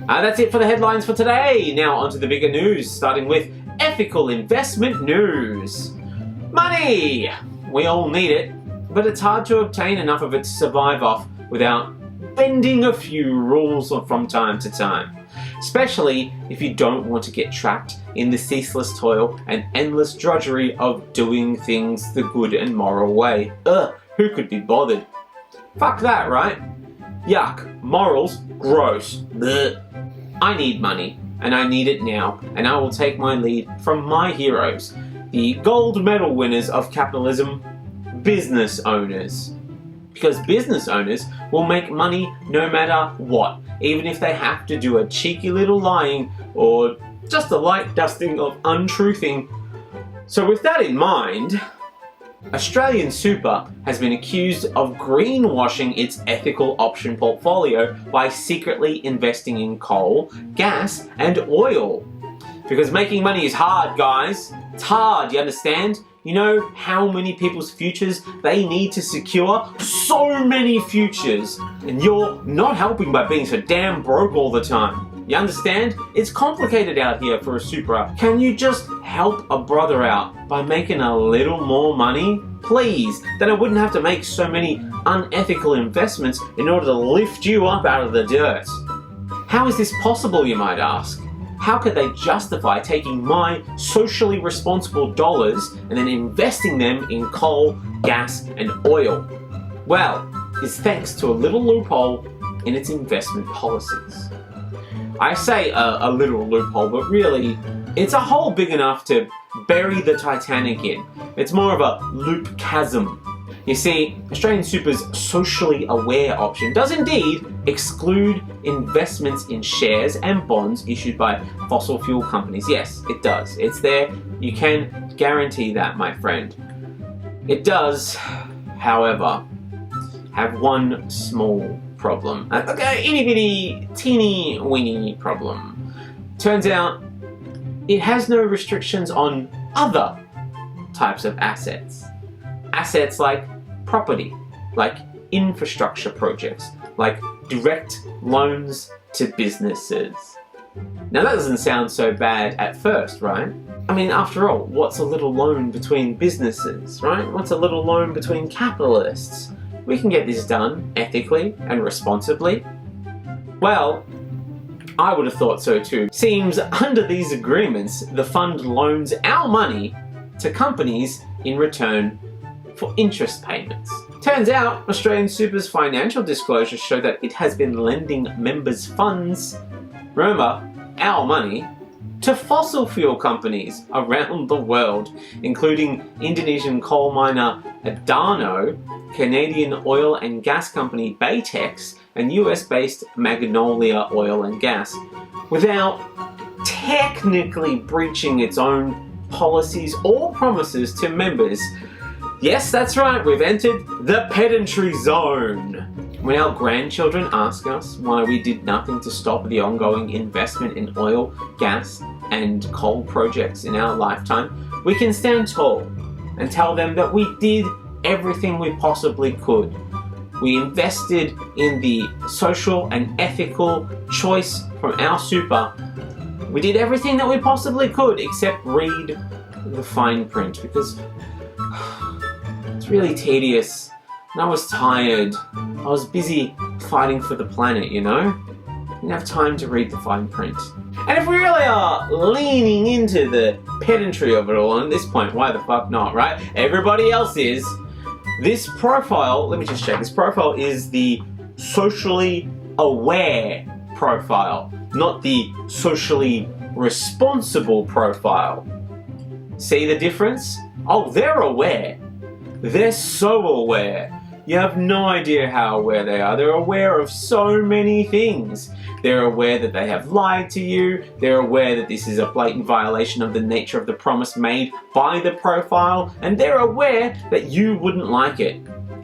That's it for the headlines for today. Now onto the bigger news, starting with ethical investment news. Money! We all need it, but it's hard to obtain enough of it to survive off without bending a few rules from time to time. Especially if you don't want to get trapped in the ceaseless toil and endless drudgery of doing things the good and moral way. Who could be bothered? Fuck that, right? Yuck. Morals? Gross. Blech. I need money, and I need it now, and I will take my lead from my heroes, the gold medal winners of capitalism, business owners. Because business owners will make money no matter what, even if they have to do a cheeky little lying or just a light dusting of untruthing. So with that in mind, Australian Super has been accused of greenwashing its ethical option portfolio by secretly investing in coal, gas, and oil. Because making money is hard, guys. It's hard, you understand? You know how many people's futures they need to secure? So many futures! And you're not helping by being so damn broke all the time. You understand? It's complicated out here for a super. Can you just help a brother out by making a little more money? Please, then I wouldn't have to make so many unethical investments in order to lift you up out of the dirt. How is this possible, you might ask? How could they justify taking my socially responsible dollars and then investing them in coal, gas, and oil? Well, it's thanks to a little loophole in its investment policies. I say a little loophole, but really, it's a hole big enough to bury the Titanic in. It's more of a loop chasm. You see, Australian Super's socially aware option does indeed exclude investments in shares and bonds issued by fossil fuel companies. Yes, it does. It's there. You can guarantee that, my friend. It does, however, have one small problem. Okay, itty bitty, teeny weeny problem. Turns out, it has no restrictions on other types of assets. Assets like property, like infrastructure projects, like direct loans to businesses. Now that doesn't sound so bad at first, right? I mean, after all, what's a little loan between businesses, right? What's a little loan between capitalists? We can get this done ethically and responsibly. Well, I would have thought so too. Seems under these agreements, the fund loans our money to companies in return for interest payments. Turns out, Australian Super's financial disclosures show that it has been lending members' funds, remember, our money, to fossil fuel companies around the world, including Indonesian coal miner Adano, Canadian oil and gas company Baytex, and US-based Magnolia Oil and Gas, without technically breaching its own policies or promises to members. Yes, that's right, we've entered the pedantry zone. When our grandchildren ask us why we did nothing to stop the ongoing investment in oil, gas, and coal projects in our lifetime, we can stand tall and tell them that we did everything we possibly could. We invested in the social and ethical choice from our super. We did everything that we possibly could except read the fine print because it's really tedious and I was tired. I was busy fighting for the planet, you know? I didn't have time to read the fine print. And if we really are leaning into the pedantry of it all, and at this point, why the fuck not, right? Everybody else is. This profile, let me just check, this profile is the socially aware profile, not the socially responsible profile. See the difference? Oh, they're aware. They're so aware. You have no idea how aware they are. They're aware of so many things. They're aware that they have lied to you. They're aware that this is a blatant violation of the nature of the promise made by the profile. And they're aware that you wouldn't like it.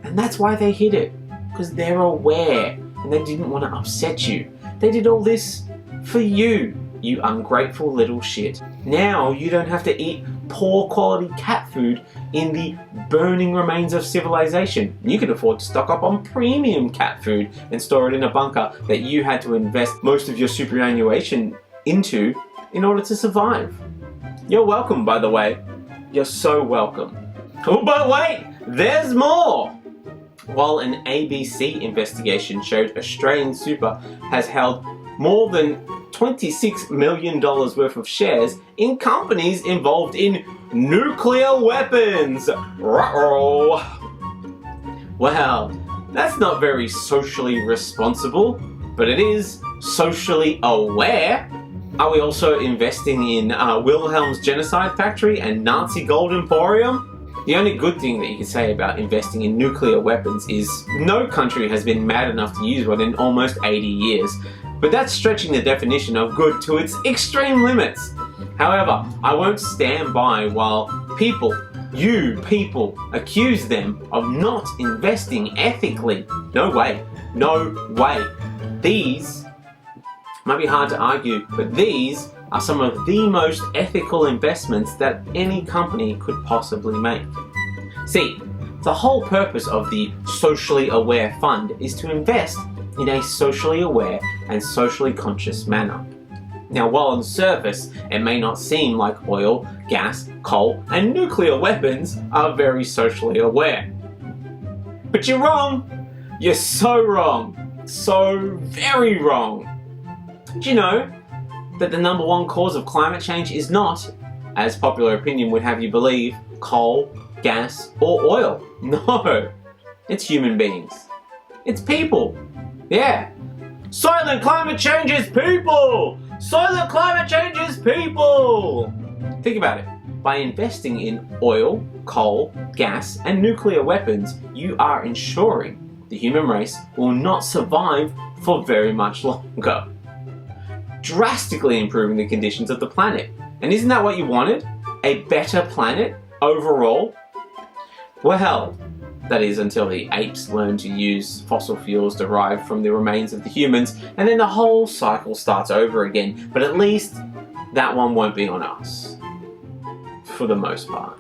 And that's why they hid it. Because they're aware. And they didn't want to upset you. They did all this for you, you ungrateful little shit. Now you don't have to eat poor quality cat food in the burning remains of civilization. You could afford to stock up on premium cat food and store it in a bunker that you had to invest most of your superannuation into in order to survive. You're welcome, by the way. You're so welcome. Oh, but wait, there's more! While an ABC investigation showed Australian Super has held more than $26 million worth of shares in companies involved in nuclear weapons. Ruh-roh. Well, that's not very socially responsible, but it is socially aware. Are we also investing in Wilhelm's Genocide Factory and Nazi Gold Emporium? The only good thing that you can say about investing in nuclear weapons is no country has been mad enough to use one in almost 80 years. But that's stretching the definition of good to its extreme limits. However, I won't stand by while you people, accuse them of not investing ethically. No way. No way. These might be hard to argue, but these are some of the most ethical investments that any company could possibly make. See, the whole purpose of the Socially Aware Fund is to invest in a socially aware and socially conscious manner. Now, while on the surface it may not seem like oil, gas, coal, and nuclear weapons are very socially aware. But you're wrong! You're so wrong! So very wrong! Did you know that the number one cause of climate change is not, as popular opinion would have you believe, coal, gas, or oil? No! It's human beings. It's people. Yeah. Silent climate change is people! Silent climate change is people! Think about it. By investing in oil, coal, gas, and nuclear weapons, you are ensuring the human race will not survive for very much longer. Drastically improving the conditions of the planet. And isn't that what you wanted? A better planet overall? Well, that is until the apes learn to use fossil fuels derived from the remains of the humans, and then the whole cycle starts over again. But at least that one won't be on us. For the most part.